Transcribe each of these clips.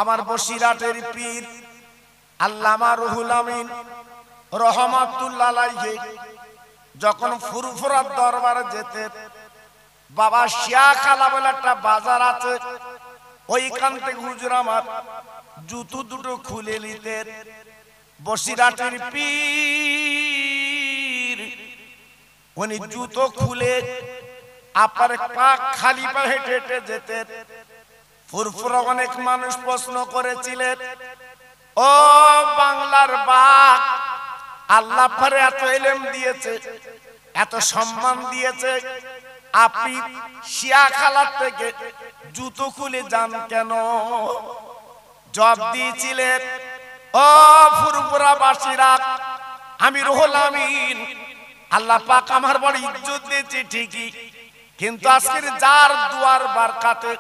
আমার বসিরাটের পীর আল্লামা রুহুল আমিন রহমাতুল্লাহ আলাইহি যখন ফুরফুরার দরবারে যেতেন, বাবা শিয়াখালা বলে একটা বাজার আছে, ওইখান থেকে হুজুর আমার জুতো দুটো খুলে নিতেন। বসিরাটের পীর উনি জুতো খুলে আপনার পা খালি পা হেঁটে হেঁটে যেতেন। ফুরফুরা অনেক মানুষ প্রশ্ন করেছিলেন, ও বাংলার বাঘ, আল্লাহ পরে এত ইলম দিয়েছে, এত সম্মান দিয়েছে, আপনি শিয়াখালা থেকে জুতো খুলে যান কেন? জবাব দিয়েছিলেন, ও ফুরফুরাবাসীরা, আমি রুহুল আমিন, আল্লাহ পাক আমার বড় ইজ্জত দিয়েছে ঠিকই, কিন্তু আজকের যার দুয়ার বারকাতে,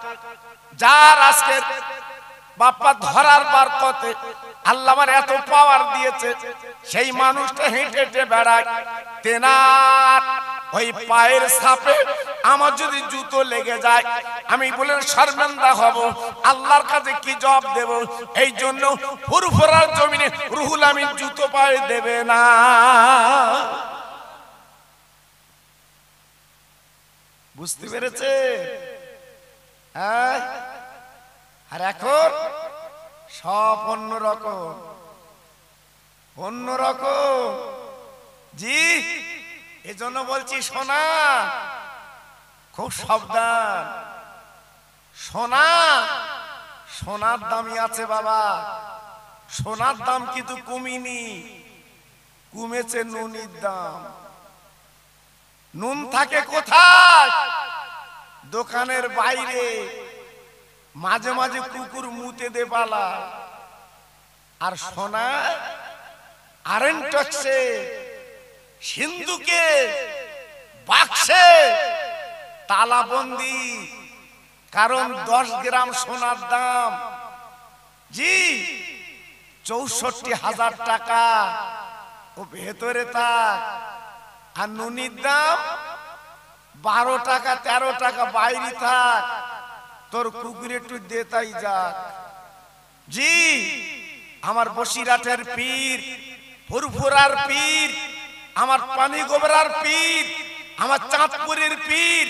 যার আজকের বাপ্পা ধরার বারকতে আল্লাহ আমার এত পাওয়ার দিয়েছে, সেই মানুষটা হেঁটে হেঁটে বেড়ায়, তেনার ওই পায়ের ছাপে আমার যদি জুতো লেগে যায়, আমি বলে শর্মিন্দা হব, আল্লাহর কাছে কি জবাব দেব? এই জন্য ফুরফুরার জমিনে রুহুল আমিন জুতো পায়ে দেবে না। বুঝতে পেরেছে? হ্যাঁ, আর এখন সব অন্যরকম, অন্যরকম। জি, এজন্য বলছি সোনা খুব সাবধান। সোনা, সোনার দামই আছে বাবা, সোনার দাম কিন্তু কমেনি, কমেছে নুনের দাম। নুন থাকে কোথায়? দোকানের বাইরে, মাঝে মাঝে কুকুর মুতে দে পালা। আর সোনা আরেন্টক্সে, সিন্ধুকে, বাক্সে তালাবন্দি, কারণ 10 গ্রাম সোনার দাম জি 64,000 টাকা। ও ভেতরে থাক। আর নুনির দাম 12 টাকা 13 টাকা, বাইরে থাক, তোর কুকুরে একটু দেতাই যাক। জি, আমার বসিরাটের পীর, ফুরফুরার পীর, আমার পানি গোবরার পীর, আমার চাঁদপুরের পীর,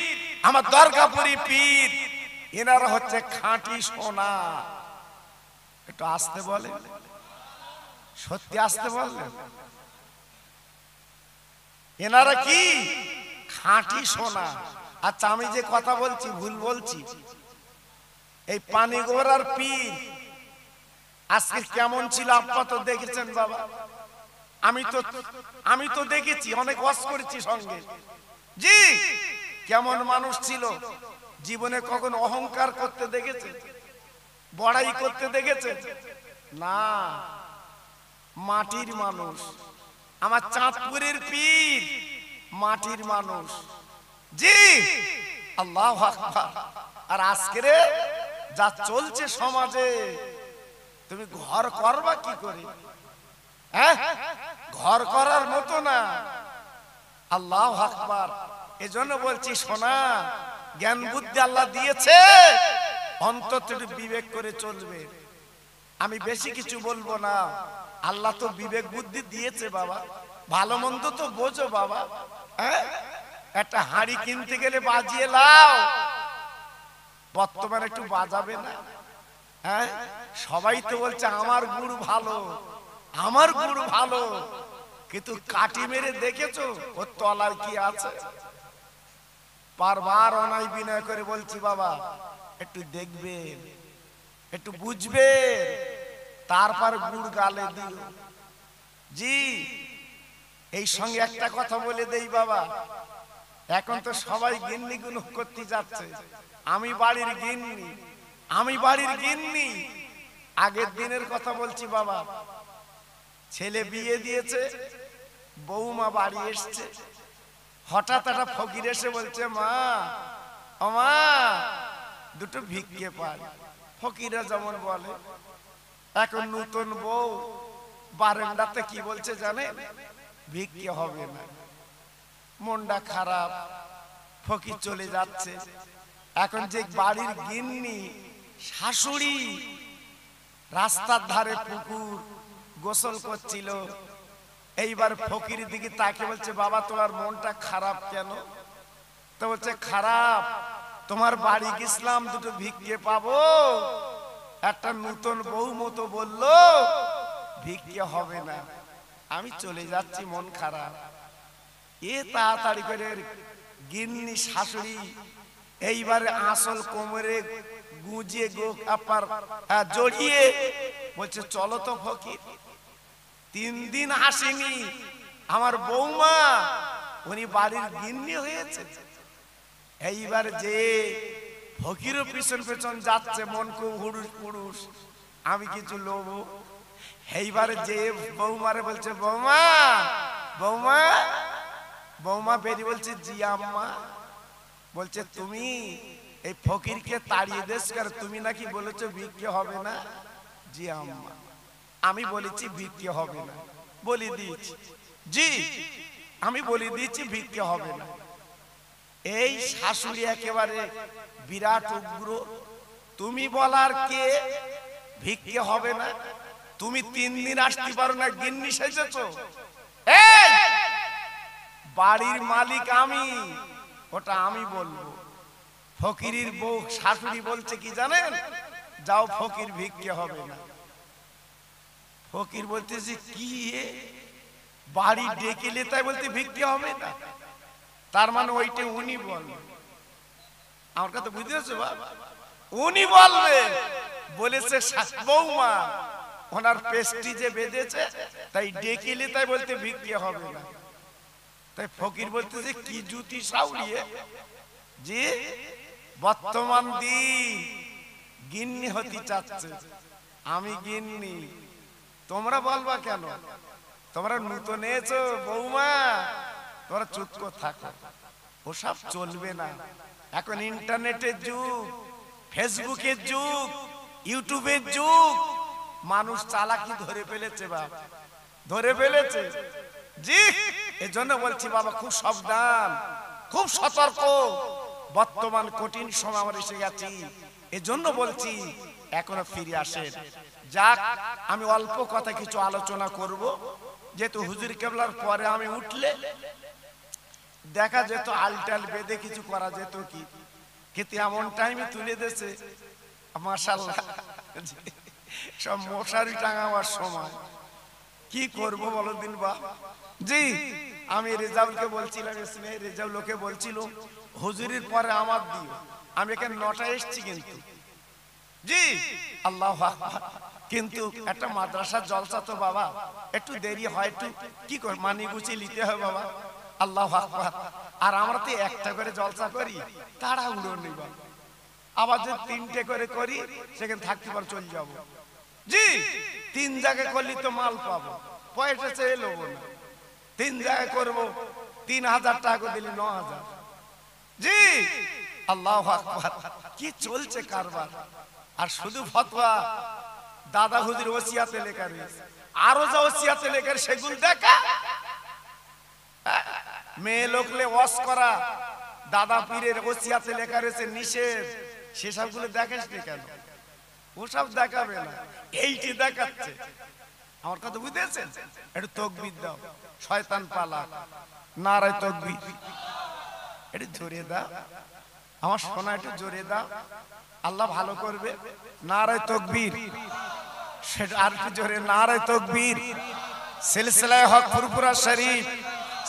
আমার দরগাপুরি পীর, এনারা হচ্ছে খাঁটি সোনা। একটু আসতে বলে, সত্যি আসতে বললেন, এনারা কি খাঁটি সোনা। আচ্ছা, আমি যে কথা বলছি ভুল বলছি? এই পানি গোবরার পীর আজকে কেমন ছিল আপনারা তো দেখেছেন বাবা। আমি তো দেখেছি, অনেক ওয়াজ করেছি সঙ্গে। জি, কেমন মানুষ ছিল? জীবনে কখন অহংকার করতে দেখেছে? বড়াই করতে দেখেছে? না, মাটির মানুষ। আমার চাঁদপুরের পীর মাটির মানুষ। জি, আল্লাহু আকবার। আর আজকে যা চলছে সমাজে, তুমি ঘর করবা কি করে? হ্যাঁ, ঘর করার মতো না। আল্লাহু আকবার। এজন্য বলছি সোনা, জ্ঞান বুদ্ধি আল্লাহ দিয়েছে, অন্তত বিবেক করে চলবে। আমি বেশি কিছু বলবো না। আল্লাহ তো বিবেক বুদ্ধি দিয়েছে বাবা, ভালো মন্দ তো বোঝো বাবা। হ্যাঁ, একটা হাঁড়ি কিনতে গেলে বাজিয়ে লাও, বর্তমানে একটু বাজাবে না? হ্যাঁ, সবাই তো বলছে আমার গুড় ভালো, আমার গুড় ভালো, কিন্তু কাটি মেরে দেখেছো ওর তলায় কি আছে? বারবার অনাই বিনয় করে বলছি বাবা, একটু দেখবেন, একটু বুঝবেন, তারপর গুড় গালে দিও। জি, এই সঙ্গে একটা কথা বলে দেই বাবা, এখন তো সবাই গিন্নি গুলো করতে যাচ্ছে। আমি বাড়ির গিন্নি, আমি বাড়ির গিন্নি। আগের দিনের কথা বলছি বাবা, ছেলে বিয়ে দিয়েছে, বৌমা বাড়ি এসছে, হঠাৎ একটা ফকির এসে বলছে, মা ও মা, দুটো ভিক্ষে পাই। ফকিরা যেমন বলে। এখন নতুন বউ বারান্দাতে কি বলছে জানে? ভিক্ষে হবে না। মনটা খারাপ, ফকির চলে যাচ্ছে। এখন যে বাড়ির গিন্নি শাশুড়ি, রাস্তার ধারে পুকুর, গোসল করছিল। এইবার ফকির দিকে তাকে বলছে, বাবা তোমার মনটা খারাপ কেন? তো বলছে, খারাপ, তোমার বাড়ি গেছিলাম, দুটো ভিক্ষে পাবো, একটা নতুন বউ মতো বললো ভিক্ষে হবে না, আমি চলে যাচ্ছি, মন খারাপ। এ তাড়াতাড়ি করে গিন্নি শাশুড়ি এইবারে আসল কোমরে গুঁজে জড়িয়ে বলছে, চলো তো ফকির। 3 দিন আসেনি আমার বৌমা, উনি বাড়ির গিন্নি হয়েছে। এইবার যে ফকিরও পিছন পিছন যাচ্ছে, মন খুব হুড়ুস পুড়ুস, আমি কিছু লোভ। এইবারে যে বৌমারে বলছে, বৌমা বৌমা বৌমা বেরিয়ে বলছে, জি আম্মা। বলছে, তুমি এই ফকিরকে তাড়িয়ে দেশ কর, তুমি নাকি বলেছো ভিক্ষে হবে না? জি আম্মা, আমি বলেছি ভিক্ষে হবে না, বলে দিয়েছি। জি, আমি বলে দিয়েছি ভিক্ষে হবে না। এই শাশুড়ি একেবারে বিরাট উগ্র। তুমি বলার কে? ভিক্ষে হবে না, তুমি 3 দিন আসতে পারো না, গিন্নি সেজেছো। এই বাড়ির মালিক আমি, ওটা আমি বলবো। ফকিরের বউ শাশুড়ি বলছে কি জানেন, যাও ফকির ভিক্ষে হবে না। ফকির বলতেছে, কি বাড়ি ডেকেলে তাই বলতে ভিক্ষে হবে না? তার মানে ওইটা উনি বলবে। আমার কথা বুঝতে পারছো বাবা? উনি বলবে, বলেছে বৌমা ওনার পেস্টিজে বেঁধেছে, তাই ডেকেলে তাই বলতে ভিক্ষে হবে না। তাই ফকির বলতেছে, কি জুতি সাউরিয়ে যে বর্তমান দিন গিন্নি হতে চাচ্ছে, আমি গিন্নি, তোমরা বলবা কেন? তোমরা নতুন এসো বৌমা, তোমরা চুপ করে থাকো, ওসব চলবে না। এখন ইন্টারনেটের যুগ, ফেসবুকের যুগ, ইউটিউবের যুগ, মানুষ চালাকি ধরে ফেলেছে বাবা, ধরে ফেলেছে। জি, এজন্য বলছি বাবা, খুব সাবধান, খুব সতর্ক। বর্তমান কঠিন সময় আমরা এসে গেছি, এজন্য বলছি এখনো ফিরে আসেন। যাক, আমি অল্প কথা কিছু আলোচনা করব, যেহেতু হুজুর কেবলার পরে আমি উঠলে দেখা যেত আলটাল বেঁধে কিছু করা যেত কি, কিন্তু এমন টাইমে তুলে দিয়েছে মাশাআল্লাহ, সব মশারি টাঙাবার সময়। কি করব বলো দিন বা? জি, আমি রেজাউলকে বলছিলাম, রেজাউলকে বলছিল হুজুরের পরে আমার দিও। আমি এখানে 9টায় এসেছি, কিন্তু জি আল্লাহু আকবার, কিন্তু একটা মাদ্রাসার জলসা তো বাবা একটু দেরি হয়, একটু কি কর মানি গুছিয়ে নিতে হয় বাবা। আল্লাহু আকবার। আর আমরা তো একটা করে জলসা করি, তাড়াহুড়ো নেই বাবা। আবার যদি 3টে করে করি, সেখানে থাকতে পার চলে যাব। জি, 3 জায়গায় করলে তো মাল পাবো, পয়সা চেয়ে নেবো না। 3 জায়গায় করবো, 3000 টাকা দিলে 9000। জি আল্লাহু আকবার, কি চলছে কারবার। আর শুধু ফতোয়া, দাদা হুজুর ওসিয়াতে লেখা রয়েছে, আরো যা ওসিয়াতে লেখা সেগুলো দেখা। মেয়ে লোকলে ওয়াশ করা, দাদা পীরের ওসিয়াতে লেখা রয়েছে নিষেধ, সেসবগুলো দেখাস নি কেন? ওসব দেখাবে না, এইটি দেখাচ্ছে। আমার কথা বুঝতেছেন? একটু তাকবীর দাও, শয়তান পালা, নারায়ে তাকবীর। একটু জোরে দাও আমার সোনা, একটু জোরে দাও, আল্লাহ ভালো করবে। নারায়ে তাকবীর, সেটা আর একটু জোরে, নারায়ে তাকবীর। সিলসিলায়ে হক ফুরফুরা শরীফ,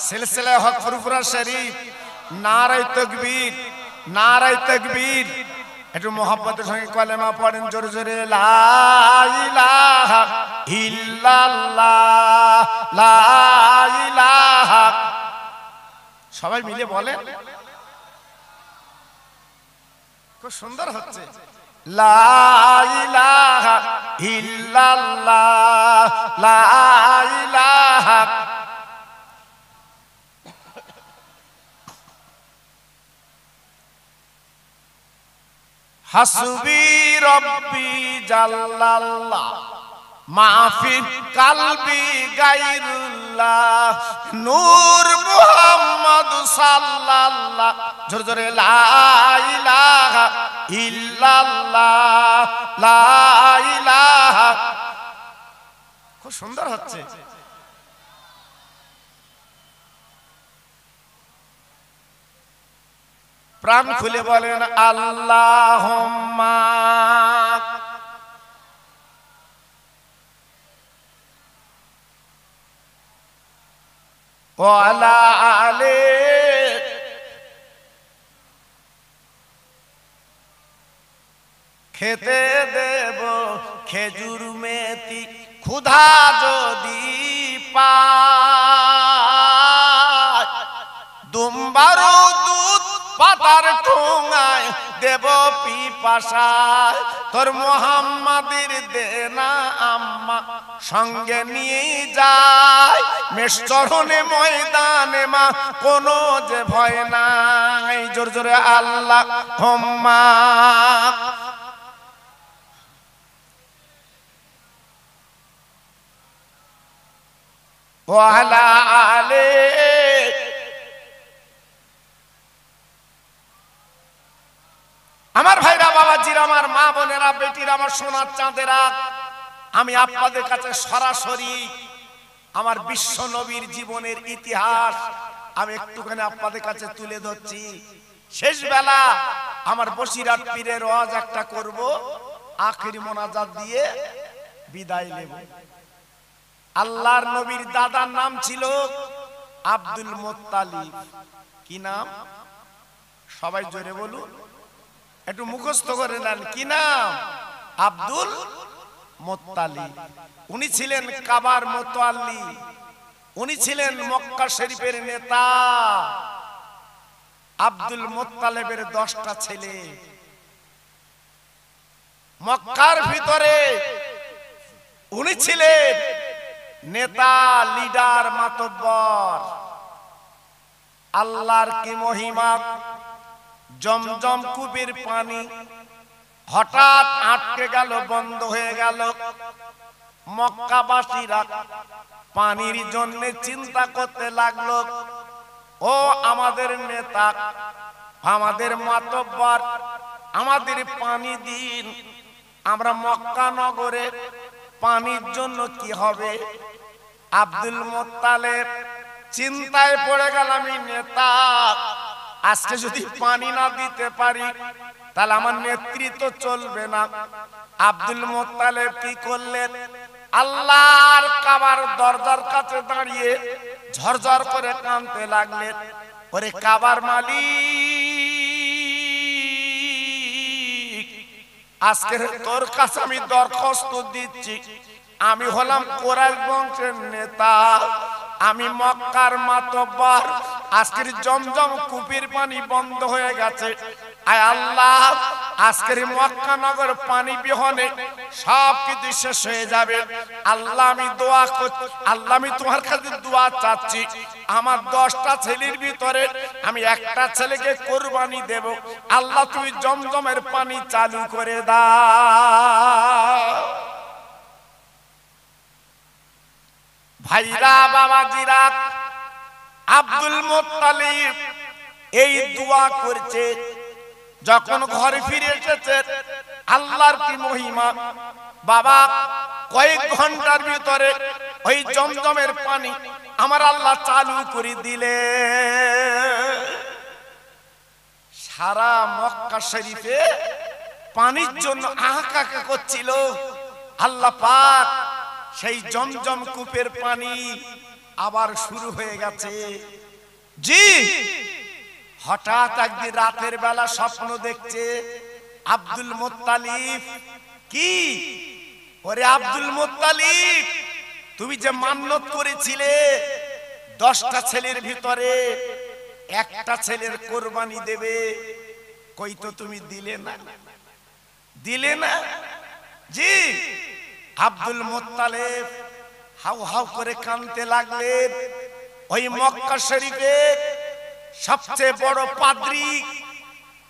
সিলসিলায়ে হক ফুরফুরা শরীফ, নারায়ে তাকবীর, নারায়ে তাকবীর। একটু মোহাব্বতের সঙ্গে কলেমা পড়েন জোরে জোরে, লা ইলাহা ইল্লাল্লাহ, লা ইলাহা। সবাই মিলে বলেন, খুব সুন্দর হচ্ছে। লা ইলাহা ইল্লাল্লাহ, লা ইলাহা। হাসবি রব্বি জাল্লাল্লাহ, মাফি কালবি গায়রুল্লাহ, নূর মুহাম্মদ সাল্লাল্লাহ। জোরে জোরে, লা ইলাহা ইল্লাল্লাহ, লা ইলাহা খুব সুন্দর হচ্ছে। প্রাণ খুলে বলেন আল্লাহুম্মা ওয়া আলা আলি খেতে দেব খেজুর মেথি ক্ষুধা যদি পায়, দুম্বারু দুধ পাতার ঠোঙায় দেব পিপাসায়, তোর মোহাম্মদের দেনা আম্মা সঙ্গে নিয়ে যায়, মেষচরণে ময়দানে মা কোনো যে ভয় নাই। জোর জোরে আল্লাহুম্মা ওয়া আলা আলি। আমার ভাইরা, বাবাজিরা, আমার মা বোনেরা, বেটিরা, আমার সোনার চাঁদেরা, আমি আপনাদের কাছে সরাসরি আমার বিশ্ব নবীর জীবনের ইতিহাস আমি একটুখানি আপনাদের কাছে তুলে ধরছি। শেষ বেলা আমার বসিরহাট পীরের ওয়াজ একটা করব, আখিরি মোনাজাত দিয়ে বিদায় নেব। আল্লাহর নবীর দাদার নাম ছিল আব্দুল মুত্তালিব। কি নাম? সবাই জোরে বলুন, একটু মুখস্থ করে নেন। কি নাম? Abdul Muttalib. উনি ছিলেন কাবার মুতাল্লি, উনি ছিলেন মক্কা শরীফের নেতা। আব্দুল মুত্তালিবের 10টা ছেলে। মক্কার ভিতরে উনি ছিলেন নেতা, লিডার, মাতব্বর। আল্লাহর কি মহিমা! জমজম কূপের পানি হঠাৎ আটকে গেল, বন্ধ হয়ে গেল। মক্কাবাসীরা পানির জন্য চিন্তা করতে লাগলো, ও আমাদের নেতা, আমাদের মাতব্বর, আমাদের পানি দিন, আমরা মক্কা নগরে পানির জন্য কি হবে? আব্দুল মুত্তালিব চিন্তায় পড়ে গেল, আমি নেতা, আজকে যদি পানি না দিতে পারি তাহলে আমার নেতৃত্ব চলবে না। আব্দুল মুত্তালিব কি করলেন? আল্লাহর কাবার দরজার কাছে দাঁড়িয়ে ঝরঝর করে কাঁদতে লাগলেন, ওরে কাবার মালিক, আজকে তোর কাছে আমি দরখাস্ত দিচ্ছি, আমি হলাম কুরাইশ বংশের নেতা, আমি মক্কার মাতব্বর, আজকের জমজম কূপের পানি বন্ধ হয়ে গেছে। আয় আল্লাহ, আজকের মক্কা নগর পানি বিহনে সব কিছু শেষ হয়ে যাবে। আল্লাহ আমি দোয়া করছি, আল্লাহ আমি তোমার কাছে দোয়া চাচ্ছি, আমার 10টা ছেলের ভিতরে আমি একটা ছেলেকে কোরবানি দেব। আল্লাহ তুমি জমজমের পানি চালু করে দাও। ভাইরা, বাবাজিরা, আব্দুল মুত্তালিব এই দোয়া করছে। যখন ঘরে ফিরে এসেছে, আল্লাহর কি মহিমা! বাবা, কয়েক ঘন্টার ভিতরে ওই জমজমের পানি আমার আল্লাহ চালু করে দিলে। সারা মক্কা শরীফে পানির জন্য আহাকাকা করছিল। আল্লাহ পাক সেই জমজম কূপের পানি আবার শুরু হয়ে গেছে। জি, হঠাৎ একদিন রাতের বেলা স্বপ্ন দেখছে আব্দুল মুত্তালিব। কি? ওরে আব্দুল মুত্তালিব, তুমি যে মান্যত করেছিলে 10টা ছেলের ভিতরে একটা ছেলের কোরবানি দেবে, কই তো তুমি দিলে না, দিলে না। জি, আব্দুল মুত্তালিব হাউ হাউ করে কাঁদতে লাগলেন। ওই মক্কা শরীফে সবচেয়ে বড় পাদ্রী,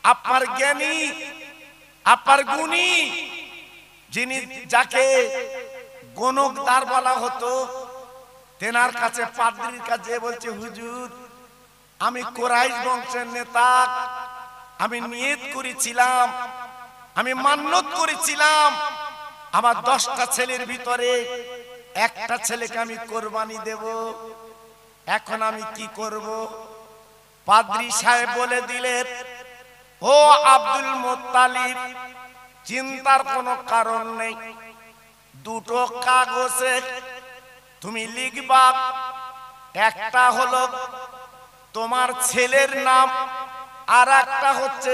আপনার জ্ঞানী, আপনার গুণী, যিনি যাকে গণকদার বলা হতো, তেনার কাছে, পাদ্রীর কাছে বলছে, হুজুর, আমি কুরাইশ বংশের নেতা, আমি নিয়ত করেছিলাম, আমি মান্যত করেছিলাম, আমার 10টা ছেলের ভিতরে একটা ছেলেকে আমি কোরবানি দেব, এখন আমি কি করব? পাদ্রী সাহেব বলে দিলেন, ও আব্দুল মুত্তালিব, চিন্তার কোনো কারণ নেই। দুটো কাগজে তুমি লিখবা, একটা হলো তোমার ছেলের নাম, আর একটা হচ্ছে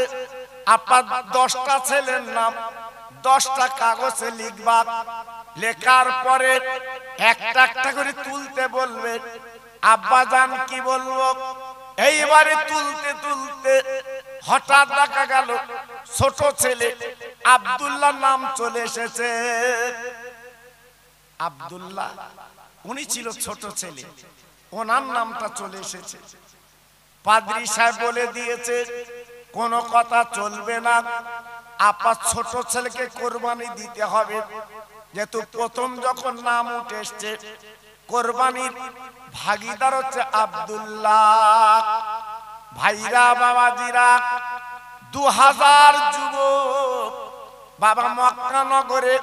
আপনার 10টা ছেলের নাম। 10টা কাগজে লিখবা, লেখার পরে একটা একটা করে তুলতে বলবে। আব্বাজান কি বলবো? এইবারে তুলতে তুলতে হঠাৎ দেখা গেল ছোট ছেলে আব্দুল্লাহ নাম চলে এসেছে। আব্দুল্লাহ উনি ছিল ছোট ছেলে, ওনার নামটা চলে এসেছে। পাদ্রী সাহেব বলে দিয়েছে, কোনো কথা চলবে না, আপনার ছোট ছেলেকে কোরবানি দিতে হবে, যেহেতু প্রথম যখন নাম উঠে এসছে। কোরবানির ভাগিদার হচ্ছে আব্দুল্লাহ। ভাইরা বাবাজিরা, 2000 যুবক বাবা মক্কা নগরে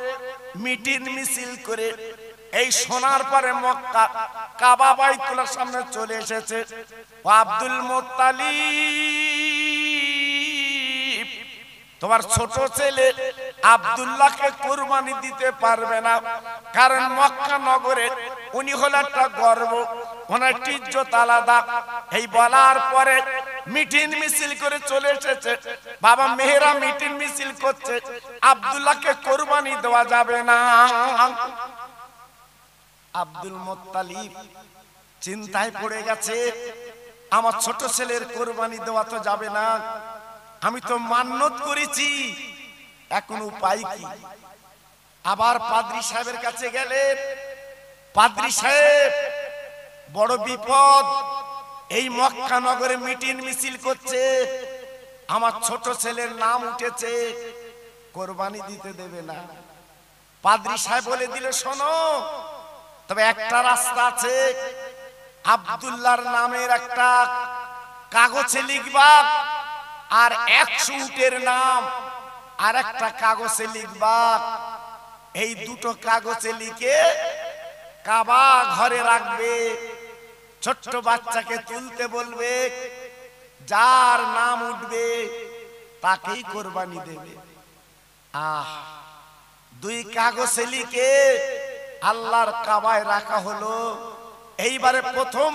মিটিং মিছিল করে এই সোনার পরে মক্কা কাবা বাইতুল্লাহর সামনে চলে এসেছে। ও আব্দুল মুত্তালিব, তোমার ছোট ছেলে আব্দুল্লাহকে কুরবানি দিতে পারবে না, কারণ মক্কা নগরে উনি হলো একটা গর্ব, ওনার ইজ্জত আলাদা। এই বলার পরে মিটিং মিছিল করে চলে এসেছে। বাবা মেহেরা মিটিং মিছিল করছে, আব্দুল্লাহকে কুরবানি দেওয়া যাবে না। আব্দুল মুত্তালিব চিন্তায় পড়ে গেছে, আমার ছোট ছেলের কুরবানি দেওয়া তো যাবে না, আমি তো মান্নত করেছি, এখন উপায় কি? আবার পাদ্রী সাহেবের কাছে গেলেন। পাদ্রী সাহেব, বড় বিপদ, এই মক্কা নগরে মিটিং মিছিল করছে, আমার ছোট ছেলের নাম উঠেছে, কোরবানি দিতে দেবে না। পাদ্রী সাহেব বলে দিলে, শোনো, তবে একটা রাস্তা আছে, আব্দুল্লাহর নামের একটা কাগজে লিখবা, আর 100 উটের নাম আর একটা কাগজে লিখবা। এই দুটো কাগজে লিখে কাবা ঘরে রাখবে, ছোট্ট বাচ্চাকে তুলতে বলবে, যার নাম উঠবে তাকেই কোরবানি দেবে। দুই কাগজে লিখে আল্লাহর কাবায় রাখা হলো। এইবারে প্রথম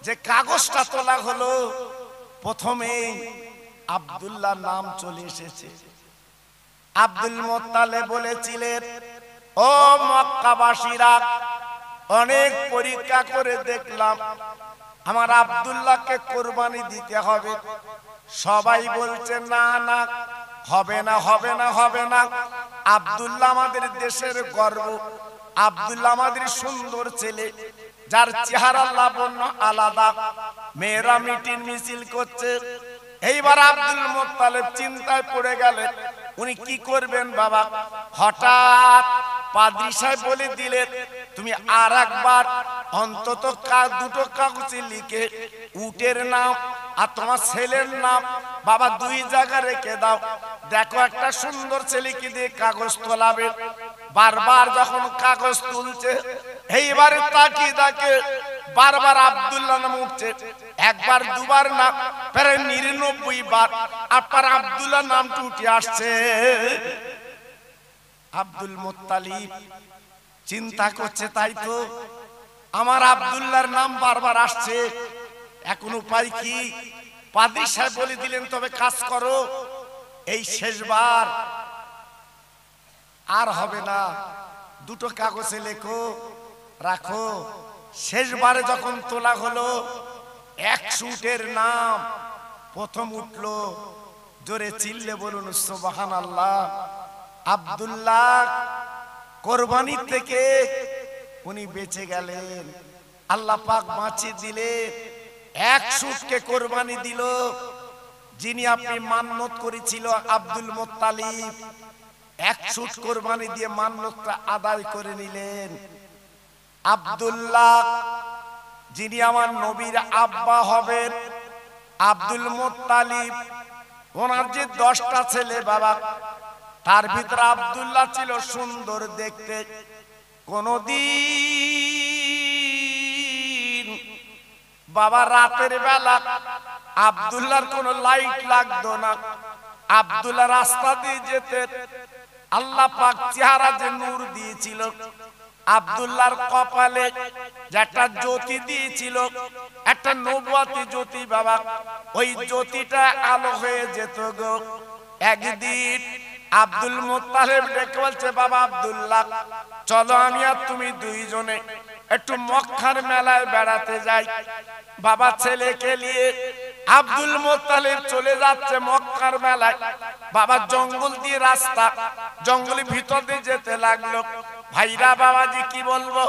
যে কাগজটা তোলা হলো, প্রথমে আব্দুল্লাহর নাম চলে এসেছে। আব্দুল মুত্তালিব বলেছিলেন, ও মক্কাবাসীরা, অনেক পরীক্ষা করে দেখলাম, আমার আব্দুল্লাহকে কোরবানি দিতে হবে। সবাই বলছে না না, হবে না, হবে না, হবে না। আব্দুল্লাহ আমাদের দেশের গর্ব, আব্দুল্লাহ আমাদের সুন্দর ছেলে, যার চেহারা লাবণ্য আলাদা। মেয়েরা মিটিং মিছিল করছে। এইবার আব্দুল মুত্তালিব চিন্তায় পড়ে গেলেন, উনি কি করবেন বাবা? হঠাৎ পাদ্রী সাহেব বলে দিলেন, তুমি আর একবার অন্তত দুটো কাগজে লিখে উটের নাম আর তোমার ছেলের নাম বাবা 2 জায়গায় রেখে দাও। দেখো একটা সুন্দর ছেলেকে দিয়ে কাগজ তোলাবে। বারবার যখন কাগজ তুলছে, এইবারে তাকিয়ে দেখে বারবার আব্দুল্লাহ নাম উঠছে, একবার দুবার না, প্রায় 99 বার আপনার আব্দুল্লাহ নামটা উঠে আসছে। আব্দুল মুত্তালিব চিন্তা করছে, তাই তো, আমার আব্দুল্লাহর নাম বারবার আসছে, এখন উপায় কি? পাদ্রী সাহেব বলে দিলেন, তবে কাজ করো, এই শেষবার, আর হবে না, দুটো কাগজে লেখো, রাখো। শেষবারে যখন তোলা হলো, 100 উটের নাম প্রথম উঠলো। জোরে চিল্লে বলুন সুবহানাল্লাহ। আব্দুল্লাহ কোরবানি থেকে উনি বেঁচে গেলেন, আল্লাহ পাক বাঁচিয়ে দিলেন। 100 উটকে কোরবানি দিল। যিনি আপনি মান্নত করেছিল আব্দুল মুত্তালিব, 100 উট কোরবানি দিয়ে মান্নতটা আদায় করে নিলেন। আব্দুল্লাহ, যিনি আমার নবীর আব্বা হবেন, আব্দুল মুত্তালিব, ওনার যে 10টা ছেলে বাবা, তার ভিতরে আব্দুল্লাহ ছিল সুন্দর দেখতে, কোনদিন বাবা রাতের বেলা আব্দুল্লাহর কোনো লাইট লাগতো না। আব্দুল্লাহ রাস্তা দিয়ে যেতে আল্লাহ পাক চেহারা যে নূর দিয়েছিল, আব্দুল্লাহর কপালে একটা জ্যোতি দিয়েছিল, একটা নবুয়তি জ্যোতি বাবা, ওই জ্যোতিটা আলো হয়ে যেত গো। একদিন আব্দুল মুত্তালিব ডেকে বলছে, বাবা আব্দুল্লাহ চলো আমি আর তুমি দুইজনে একটু মক্কার মেলায় বেড়াতে যাই। বাবা ছেলেকে নিয়ে আব্দুল মুত্তালিব চলে যাচ্ছে মক্কার মেলায়। বাবা জঙ্গল দিয়ে রাস্তা, জঙ্গলের ভিতর দিয়ে যেতে লাগলো। ভাইরা বাবাজি কি বলবো,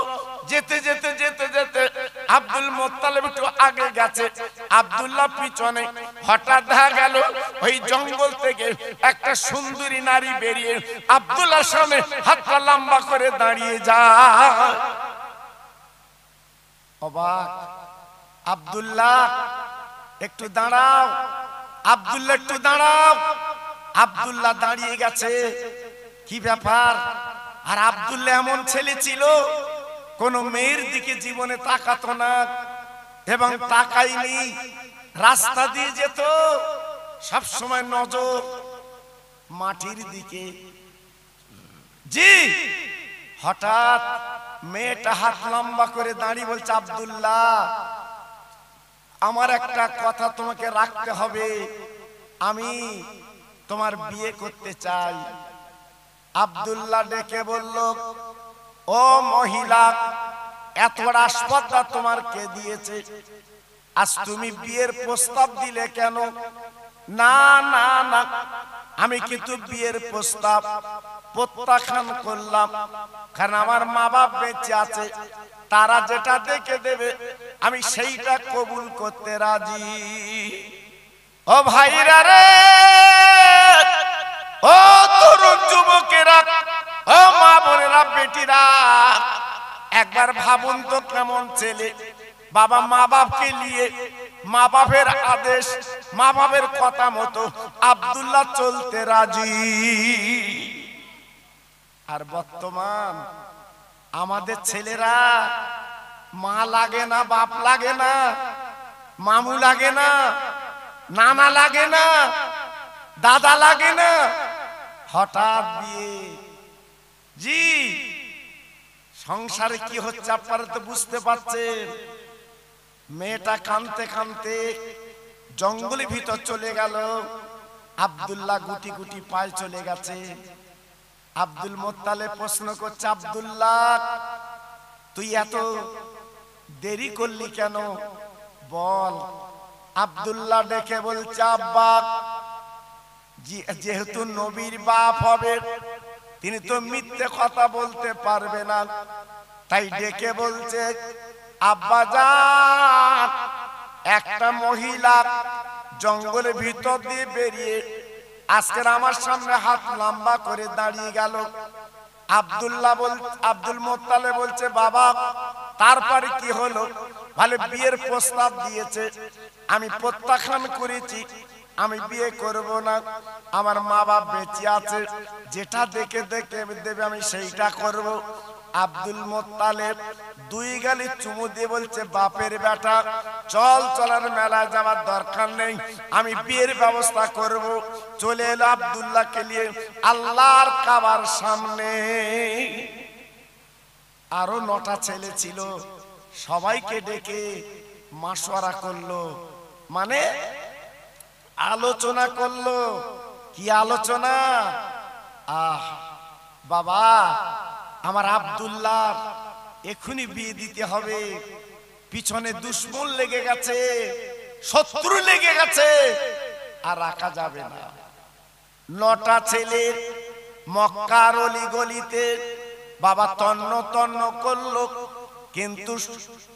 যেতে যেতে যেতে যেতে আব্দুল মুত্তালিব একটু আগে গেছে, আব্দুল্লাহ পিছনে। হঠাৎ দেখা গেল ওই জঙ্গল থেকে একটা সুন্দরী নারী বেরিয়ে আব্দুল্লাহর সামনে হাতটা লম্বা করে দাঁড়িয়ে যায়। অবাক, আব্দুল্লাহ একটু দাঁড়াও, আব্দুল্লাহ একটু দাঁড়াও। আব্দুল্লাহ দাঁড়িয়ে গেছে, কি ব্যাপার? আর আব্দুল্লাহ এমন ছেলে ছিল, কোন মেয়ের দিকে জীবনে তাকাতো না এবং তাকাইনি। রাস্তা দিয়ে যেত, সব সময় নজর মাটির দিকে। জি, হঠাৎ মেয়েটা হাত লম্বা করে দাঁড়িয়ে বলছে, আব্দুল্লাহ আমার একটা কথা তোমাকে রাখতে হবে, আমি তোমার বিয়ে করতে চাই। আব্দুল্লাহ ডেকে বলল, ও মহিলা, এত বড় আসপদটা তোমার কে দিয়েছে? আজ তুমি বিয়ের প্রস্তাব দিলে কেন? না না না, আমি কিন্তু বিয়ের প্রস্তাব প্রত্যাখ্যান করলাম, কারণ আমার মা বাপ বেঁচে আছে, তারা যেটা দেখে দেবে আমি সেইটা কবুল করতে রাজি। ও ভাইরা রে, ও তরুণ যুবকেরা, ও মা বোনেরা, বেটিরা, একবার ভাবুন তো কেমন ছেলে। বাবা মা বাপকে নিয়ে, মা বাপের আদেশ, মা বাপের কথা মতো আব্দুল্লাহ চলতে রাজি। আর বর্তমান আমাদের ছেলেরা মা লাগে না, বাপ লাগে না, মামু লাগে না, নানা লাগে না, দাদা লাগে না, হঠাৎ বিয়ে। জি, সংসারে কি হচ্ছে আপনারা তো বুঝতে পারছেন। মেয়েটা কাঁদতে কাঁদতে জঙ্গলের ভিতর চলে গেল। আব্দুল্লাহ গুটি গুটি পায়ে চলে গেছে। আব্দুল মুত্তালিব প্রশ্ন করছে, আব্দুল্লাহ তুই এত দেরি করলি কেন, বল। আব্দুল্লাহ ডেকে বলছে, আব্বা যেহেতু নবীর বাপ হবে, তিনি তো মিথ্যে কথা বলতে পারবে না, তাই ডেকে বলছে, আব্বা জান, একটা মহিলা জঙ্গলের ভিতর দিয়ে বেরিয়ে আজকের আমার সামনে হাত লম্বা করে দাঁড়িয়ে গেল। আব্দুল মুত্তালিব বলছে, বাবা তারপরে কি হলো? ভালো বিয়ের প্রস্তাব দিয়েছে, আমি প্রত্যাখ্যান করেছি, আমি বিয়ে করব না, আমার মা বাপ বেঁচে আছে, যেটা দেখে দেখে দেবে আমি সেইটা করব। আব্দুল মুত্তালিব দুই গালি চুমু দিয়ে বলছে, বাপের বেটা চল, চলার মেলায় যাওয়ার দরকার নেই, আমি বিয়ের ব্যবস্থা করব। চলে এলো আব্দুল্লাহকে নিয়ে আল্লাহর কাবার সামনে। আরো 9টা ছেলে ছিল, সবাইকে ডেকে মাশওয়ারা করলো, মানে আলোচনা করলো। কি আলোচনা? বাবা আমার আব্দুল্লাহ এখনই বিয়ে দিতে হবে, পিছনে দুশ্মন লেগে গেছে, শত্রু লেগে গেছে, আর রাখা যাবে না। 9টা ছেলে মক্কার অলি গলিতে বাবা তন্ন তন্ন করলো, কিন্তু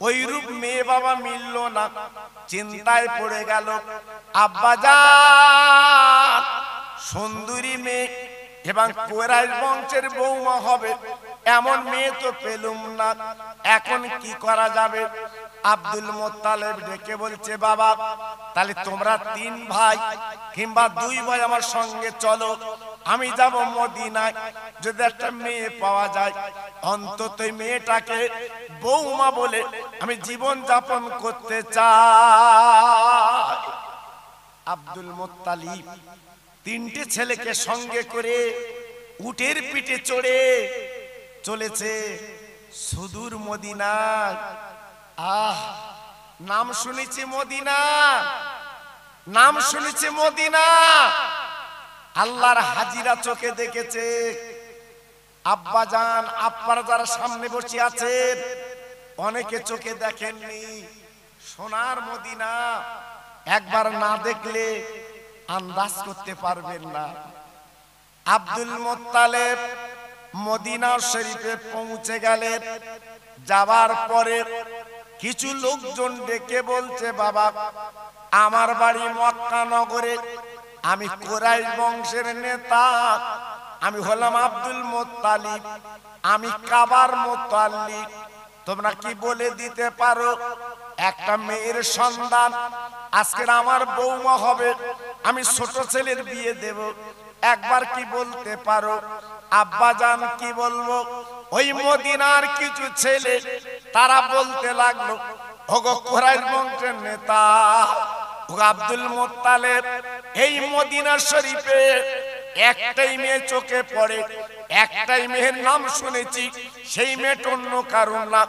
ওই রূপ মেয়ে বাবা মিলল না। চিন্তায় পড়ে গেল, আব্বাজান সুন্দরী মেয়ে এবং কুরাইশ বংশের বৌমা হবে, এমন মেয়ে তো পেলুম না, এখন কি করা যাবে? আব্দুল মুত্তালিব ডেকে বলছে, বাবা তাহলে তোমরা 3 ভাই কিংবা 2 ভাই আমার সঙ্গে চলো, আমি যাব মদিনায়, যদি একটা মেয়ে পাওয়া যায় অন্তত মেয়েটাকে বৌমা বলে আমি জীবন যাপন করতে চাই। আব্দুল মুত্তালিব তিনটে ছেলেকে সঙ্গে করে উটের পিঠে চড়ে চলেছে সুদূর মদিনায়। নাম শুনেছি মদিনা, নাম শুনেছি মদিনা। আল্লাহর হাজিরা চোখে দেখেছে। আব্বা জান আব্বার যারা সামনে বসে আছেন অনেকে চোখে দেখেননি সোনার মদিনা। একবার না দেখলে আন্দাজ করতে পারবেন না। আব্দুল মুত্তালিব মদিনা শরীফে পৌঁছে গেলেন। যাবার পরে কিছু লোকজন ডেকে বলছে, বাবা আমার বাড়ি মক্কা নগরে, আমি কুরাইশ বংশের নেতা, আমি হলাম আব্দুল মুত্তালিব, আমি কাবার মুত্তালিব, তোমরা কি বলে দিতে পারো একটা মেয়ের সন্তান আজকের আমার বৌমা হবে, আমি ছোট ছেলের বিয়ে দেব, একবার কি বলতে পারো? আব্বা জান কি বলবো? ওই মদিনার কিছু ছেলে তারা বলতে লাগলো, ওগো কুরাইশ বংশের নেতা, ওগো আব্দুল মুত্তালিব, এই মদিনা শরীফে একটাই মেয়ে চোখে পড়ে, একটাই মেয়ের নাম শুনেছি, সেই মেয়েটা অন্য কারণ না,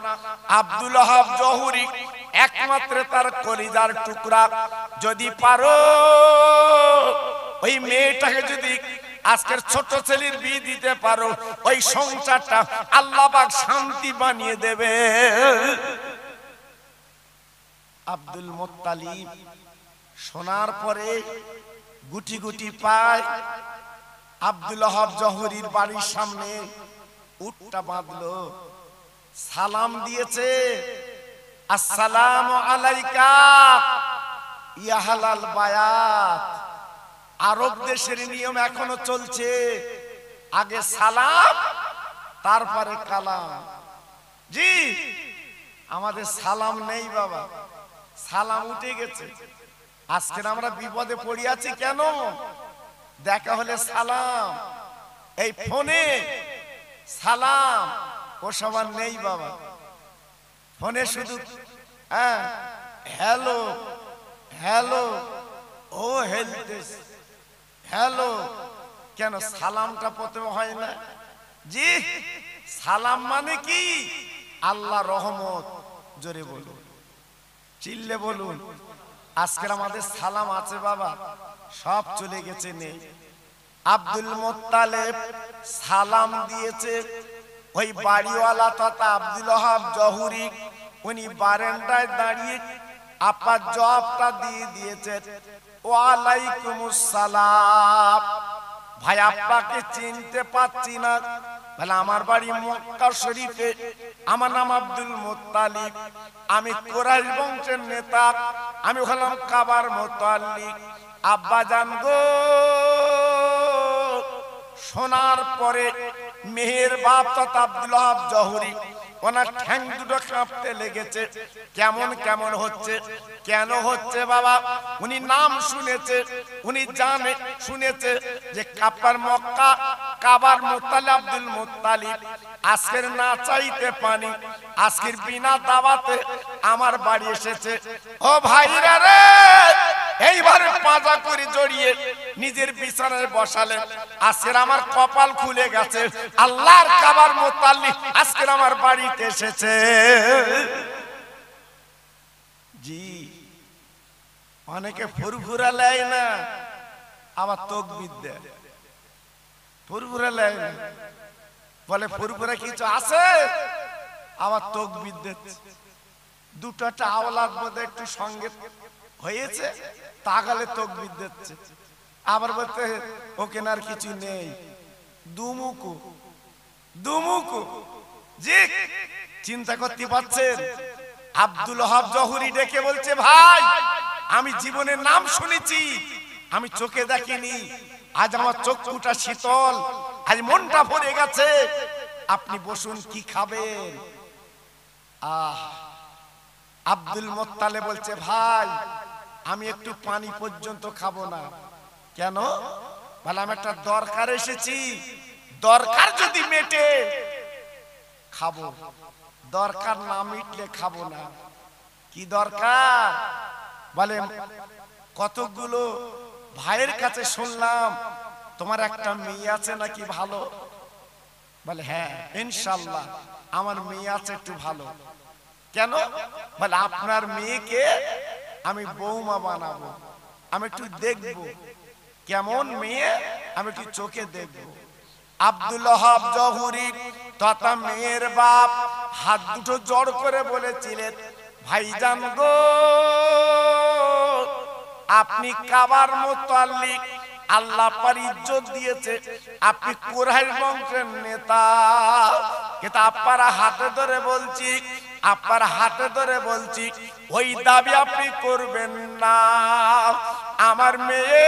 আব্দুল ওয়াহাব জহুরি, একমাত্র তার কলিজার টুকরা। যদি পারো ওই মেয়েটাকে যদি আজকের ছোট ছেলের বিয়ে দিতে পারো, ওই সংসারটা আল্লাহ পাক শান্তি বানিয়ে দেবে। আব্দুল মুত্তালিব শোনার পরে গুটি গুটি পায় আব্দুল ওয়াহাব জহুরির বাড়ির সামনে উটটা বাঁধলো, সালাম দিয়েছে, আসসালামু আলাইকা ইয়া হালাল বায়াত। আরব দেশের নিয়ম এখনো চলছে, আগে সালাম তারপরে কালাম। জি আমাদের সালাম নেই বাবা, সালাম উঠে গেছে। আজকে আমরা বিপদে পড়ে আছি কেন? দেখা হলে সালাম, এই ফোনে সালাম ওসব আর নেই বাবা। ফোনে শুধু হ্যাঁ হ্যালো হ্যালো, ও হেলতেস হ্যালো, কেন সালামটা প্রথমে হয় না? জি সালাম মানে কি? আল্লাহ রহমত। জোরে বলুন, চিল্লে বলুন। আজকের আমাদের সালাম আছে বাবা, সব চলে গেছে, নেই। আব্দুল মুত্তালিব সালাম দিয়েছে, ওই বাড়িওয়ালা তথা আব্দুল ওয়াহাব জহুরি উনি বারান্দায় দাঁড়িয়ে আপার জবাবটা দিয়ে দিয়েছে, ওয়ালাইকুমুস সালাম। ভাই আপনাকে চিনতে পাচ্ছি না। বলে আমার বাড়ি মক্কা শরীফে, আমার নাম আব্দুল মুত্তালিব, আমি কুরাইশ বংশের নেতা, আমি হলাম কাবার মুত্তালিব। আব্বা জান গো, শোনার পরে মেহের বাপ তথা আব্দুল ওয়াহাব জহুরি ওনার ঠ্যাং দুটো কাঁপতে লেগেছে। কেমন কেমন হচ্ছে, কেন হচ্ছে বাবা? উনি নাম শুনেছে, উনি জানে শুনেছে যে কাবার মক্কা কাবার মুত্তালিব আব্দুল মুত্তালিব আজকের না চাইতে পানি, আজকের বিনা দাওয়াতে আমার বাড়ি এসেছে। ও ভাইরা রে, এইবারে পাজা করে জড়িয়ে নিজের বিছানায় বসালেন। আজকের আমার কপাল খুলে গেছে, আল্লাহর কাবার মুত্তালিব আজকের আমার বাড়িতে এসেছে। জি অনেকে ফুরফুরা লেয় না, আবার তাকবীর দেয়। ফুরফুরা লেয় না, বলে ফুরফুরা কিছু আছে, আবার তাকবীর দিচ্ছে। দুটোটা আওলাদ বোধ একটু সঙ্গে হয়েছে, তাগালে তাকবীর দিচ্ছে। আবার বলতে ওকে আর কিছু নেই, দুমুকু দুমুকু। জি চিন্তা করতে পারছেন? আব্দুল ওয়াহাব জহুরি ডেকে বলছে, ভাই আমি জীবনের নাম শুনেছি, আমি চোখে দেখিনি, আজ আমার চক্ষুটা শীতল, আজ মনটা ভরে গেছে, আপনি বসুন, কি খাবেন? আব্দুল মুত্তালিব বলছে, ভাই আমি একটু পানি পর্যন্ত খাবো না। কেন? বললাম একটা দরকার এসেছি, দরকার যদি মেটে খাবো, দরকার না মিটলে খাবো না। কি দরকার? বলে কতগুলো ভাইয়ের কাছে শুনলাম তোমার একটা মেয়ে আছে নাকি ভালো? বলে হ্যাঁ ইনশাআল্লাহ আমার মেয়ে আছে একটু ভালো। কেন? বলে আপনার মেয়েকে আমি বৌমা বানাবো, আমি একটু দেখবো কেমন মেয়ে, আমি একটু চোখে দেখবো। আব্দুল ওয়াহাব জহুরী তথা মেয়ের বাপ হাত দুটো জড় করে বলেছিলেন, ভাইজান গো, আপনি কাবার মুতাল্লিক, আল্লাহ পার ইজ্জত দিয়েছে, আপনি কুরাইশ বংশের নেতা, কিন্তু আপনার হাতে ধরে বলছি, আপনার হাতে ধরে বলছি ওই দাবি আপনি করবেন না। আমার মেয়ে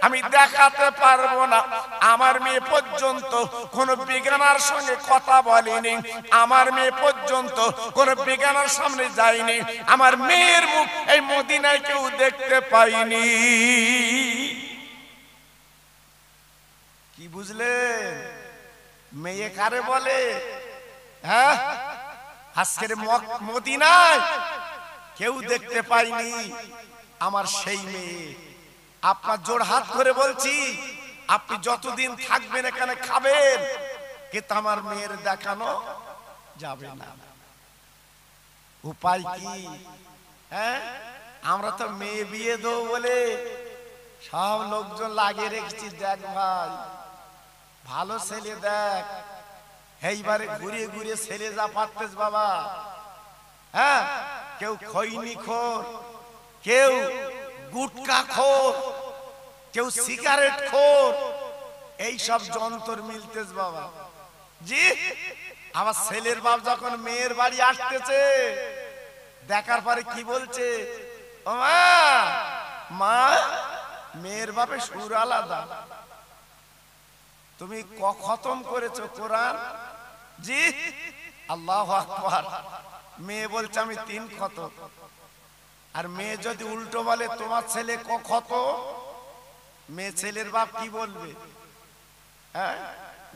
আমি দেখাতে পারবো না, আমার মেয়ে পর্যন্ত কোন বিজ্ঞানার সঙ্গে কথা বলেনি, আমার মেয়ে পর্যন্ত কোন বিজ্ঞানার সামনে যায়নি, আমার মেয়ের মুখ এই মদিনায় কেউ দেখতে পাইনি। কি বুঝলেন? মেয়ে কারে বলে? হ্যাঁ, আজকের মদিনায় কেউ দেখতে পাইনি, আমার সেই মেয়ে। আপনার জোর হাত করে বলছি, আপনি যতদিন থাকবেন এখানে খাবেন, কিন্তু আমার মেয়ের দেখানো যাবে না। উপায় কি? হ্যাঁ, আমরা তো মেয়ে বিয়ে দেবো বলে সব লোকজন লাগিয়ে রেখেছি, দেখ ভাই ভালো ছেলে দেখ, এইবারে ঘুরিয়ে ঘুরিয়ে ছেলে যা পারতেস বাবা। হ্যাঁ, কেউ খৈনি খোর, কেউ গুটকা খোর, কেউ সিগারেট খোর, এই সব যন্ত্র মিলতেস বাবা। জি, আমার ছেলের বাপ যখন মেয়ের বাড়ি আসতেছে, দেখার পরে কি বলছে, ও মা, মা মেয়ের বাপে সুর আলাদা, তুমি খতম করেছো কোরআন? জি, আল্লাহু আকবার। মেয়ে বলছে আমি 3 খতম। আর মেয়ে যদি উল্টো বলে তোমার ছেলে খতম, মেয়ে ছেলের বাপ কি বলবে? হ্যাঁ,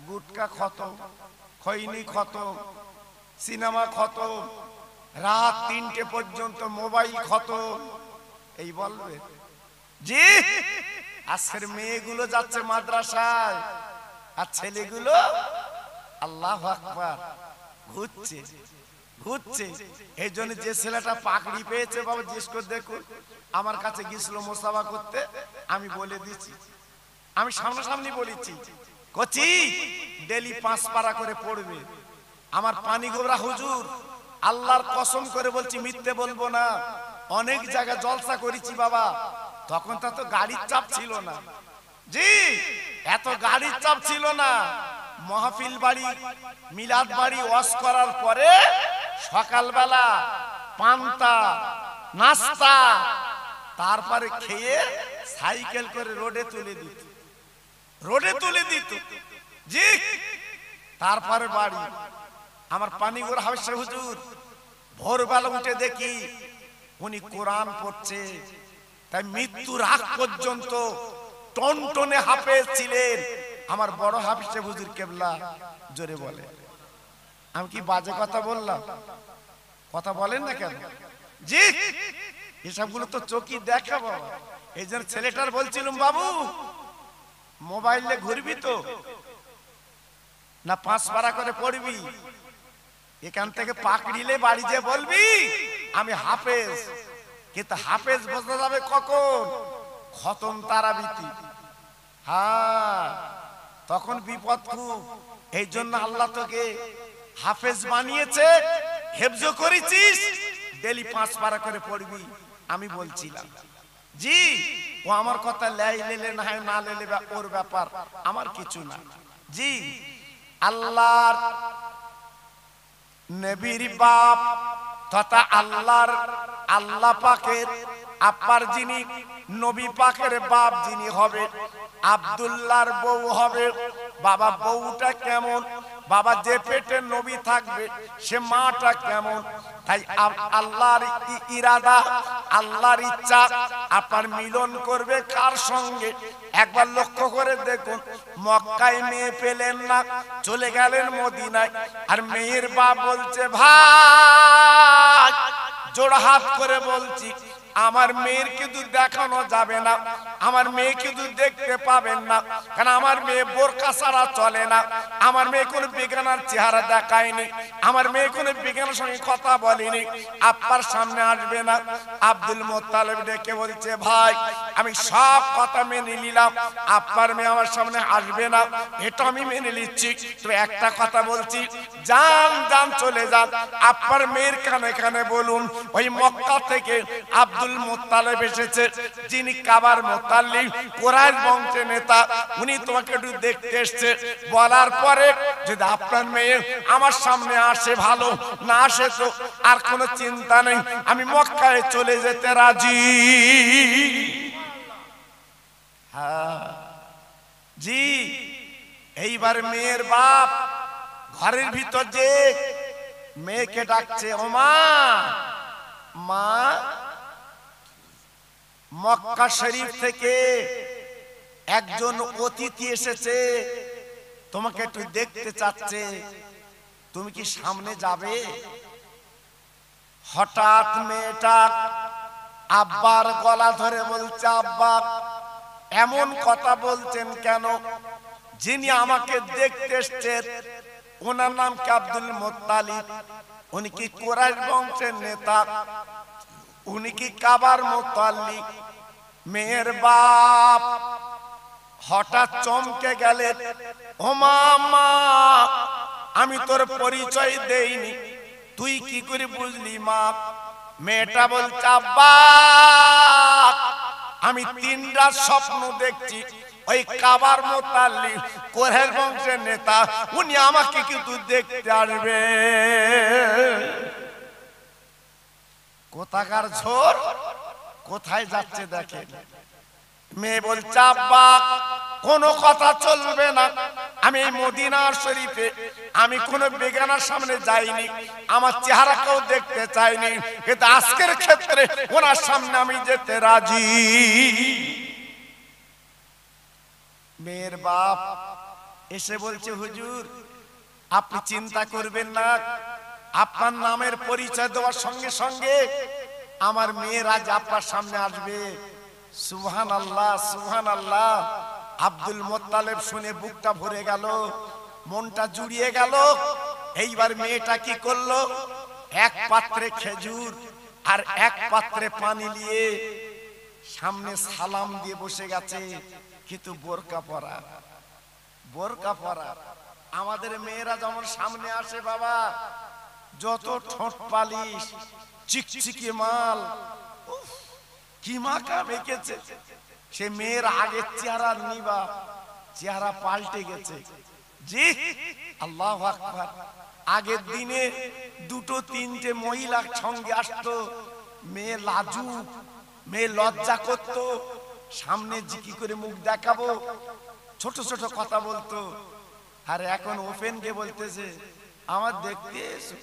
গুটকা খতম, খৈনি খতম, সিনেমা খতম, রাত 3টে পর্যন্ত মোবাইল খতম, এই বলবে। জি, আজকের মেয়েগুলো যাচ্ছে মাদ্রাসায়, আর ছেলেগুলো আল্লাহু আকবার ঘুরছে ঘুরছে। এই জন্য যে ছেলেটা পাকড়ি পেয়েছে বাবা, জিজ্ঞেস করে দেখুন, আমার কাছে গিয়েছিল মোসাফা করতে, আমি বলে দিচ্ছি, আমি সামনাসামনি বলেছি, কচি ডেলি 5 পারা করে পড়বে। আমার পানি গোবরা হুজুর, আল্লাহর কসম করে বলছি, মিথ্যে বলবো না, অনেক জায়গায় জলসা করেছি বাবা, তখন তো গাড়ির চাপ ছিল না। জি, এত গাড়ির চাপ ছিল না। মাহফিল বাড়ি, মিলাদ বাড়ি ওয়াজ করার পরে সকালবেলা পান্তা নাস্তা, তারপরে খেয়ে সাইকেল করে রোডে তুলে দিত, রোডে তুলে দিত। জি, তারপরে বাড়ি। আমার পানিগড় হাফেজ হুজুর ভোরবেলা উঠে দেখি উনি কোরআন পড়ছে, তাই মৃত্যুর আগ পর্যন্ত টনটনে হাফেজ ছিলেন। আমার বড় হাফেজ হুজুর কেবলা জোরে বলে। আমি কি বাজে কথা বললাম? কথা বলেন না কেন? জি, এসবগুলো তো চোখে দেখা বাবা। এই জন্য ছেলেটার বলছিলাম, বাবু মোবাইলে ঘুরবি তো না 5 পারা করে পড়বি, এখান থেকে পাকড়িলে বাড়ি যে বলবি আমি হাফেজ। কিন্তু হাফেজ বোঝা যাবে কখন? খতম তারাবিতি। হ্যাঁ, তখন বিপদ খুব। এই জন্য আল্লাহ তোকে হাফেজ বানিয়েছে, হেফজ করেছিস, ডেলি 5 পারা করে পড়বি। আমি বলছিলাম, জি, ও আমার কথা লেলে না হয় না লেলে ওর ব্যাপার, আমার কিছু না। জি, আল্লাহর নবীর বাপ তথা আল্লাহ পাকের আপার যিনি নবী পাকের বাপ যিনি হবে, আব্দুল্লাহর বউ হবে। বাবা বউটা কেমন? বাবা যে পেটে নবী থাকবে সে মাটা কেমন। তাই আল্লাহর ইরাদা, আল্লাহর ইচ্ছা আপনার মিলন করবে কার সঙ্গে? একবার লক্ষ্য করে দেখুন, মক্কায় মেয়ে পেলেন না, চলে গেলেন মদিনায়। আর মেয়ের বাপ বলছে, ভাই জোড়হাত করে বলছি, আমার মেয়ের কিন্তু দেখানো যাবে না, আমার মেয়ে কিন্তু দেখতে পাবেন না, কারণ আমার মেয়ে বোরকা ছাড়া চলে না, আমার মেয়ে কোনো বেগানার চেহারা দেখায়নি, আমার মেয়ে কোনো বেগানার সঙ্গে কথা বলেনি, আপনার সামনে আসবে না। আব্দুল মুত্তালিব ডেকে বলছে, ভাই আমি সব কথা মেনে নিলাম, আপনার মেয়ে আমার সামনে আসবে না, এটা আমি মেনে নিচ্ছি, তো একটা কথা বলছি, যান যান চলে যান, আপনার মেয়ের কানে কানে বলুন ওই মক্কা থেকে আব্দুল মুত্তালিব এসেছে, যিনি কাবার মুতাল্লিম, কুরাইশ বংশের নেতা, উনি তোমাকে একটু দেখতে এসেছে। বলার পরে যদি আপনার মেয়ে আমার সামনে আসে ভালো, না আসে তো আর কোনো চিন্তা নেই, আমি মক্কায় চলে যেতে রাজি। হ্যাঁ জি। এইবার মেয়ের বাপ ঘরের ভিতর যে মেয়েকে ডাকছে, ও মা, মা মক্কা শরীফ থেকে একজন অতিথি এসেছে, তোমাকে একটু দেখতে চাচ্ছে, তুমি কি সামনে যাবে? হঠাৎ মেয়েটা আব্বার গলা ধরে বলছে, আব্বা এমন কথা বলছেন কেন? যিনি আমাকে দেখতে এসেছেন ওনার নাম কি আব্দুল মুত্তালিব, উনি কি কুরাইশ বংশের নেতা, উনি কি কাবার মুতাল্লিক? মেয়ের বাপ হঠাৎ চমকে গেলেন, ও মা, আমি তোর পরিচয় দেইনি, তুই কি করে বুঝলি মা? মেয়েটা বলছে, আব্বা আমি 3 রাত স্বপ্ন দেখছি, ওই কাবার মুতাল্লিক কুরাইশ বংশের নেতা, উনি আমাকে কিন্তু দেখতে আসবে। কোথাকার ঝোর, কোথায় যাচ্ছে দেখেন। মেয়ে বলছে, আব্বা কোনো কথা চলবে না, আমি এই মদিনা শরীফে আমি কোনো বেগানার সামনে যাইনি, আমার চেহারাকেও দেখতে চাইনি, কিন্তু আজকের ক্ষেত্রে ওনার সামনে আমি যেতে রাজি। মেয়ের বাপ এসে বলছে, হুজুর আপনি চিন্তা করবেন না, আপনার নামের পরিচয় দেওয়ার সঙ্গে সঙ্গে আমার মেয়ের আজ আপনার সামনে আসবে। সুবহানাল্লাহ, সুবহানাল্লাহ। আব্দুল মুত্তালিব শুনে বুকটা ভরে গেল, মনটা জুড়িয়ে গেল। এইবার মেয়েটা কি করলো, এক পাত্রে খেজুর আর এক পাত্রে পানি নিয়ে সামনে সালাম দিয়ে বসে গেছে, কিন্তু বোরকা পরা, বোরকা পরা। আমাদের মেয়েরা যেমন সামনে আসে বাবা, যত ঠোঁট পালিশ, চিকচিকি মাল, কি মাখা মেখেছে, সে মেয়ের আগের চেহারা নিবা, চেহারা পাল্টে গেছে। জি আল্লাহু আকবার। আগের দিনে 2-3টে মহিলা সঙ্গে আসতো, মেয়ে লাজুক, মেয়ে লজ্জা করতো, সামনে কি করে মুখ দেখাবো, ছোট ছোট কথা বলতো। আর এখন ওপেন কে বলতেছে, আমার দেখতে এসো,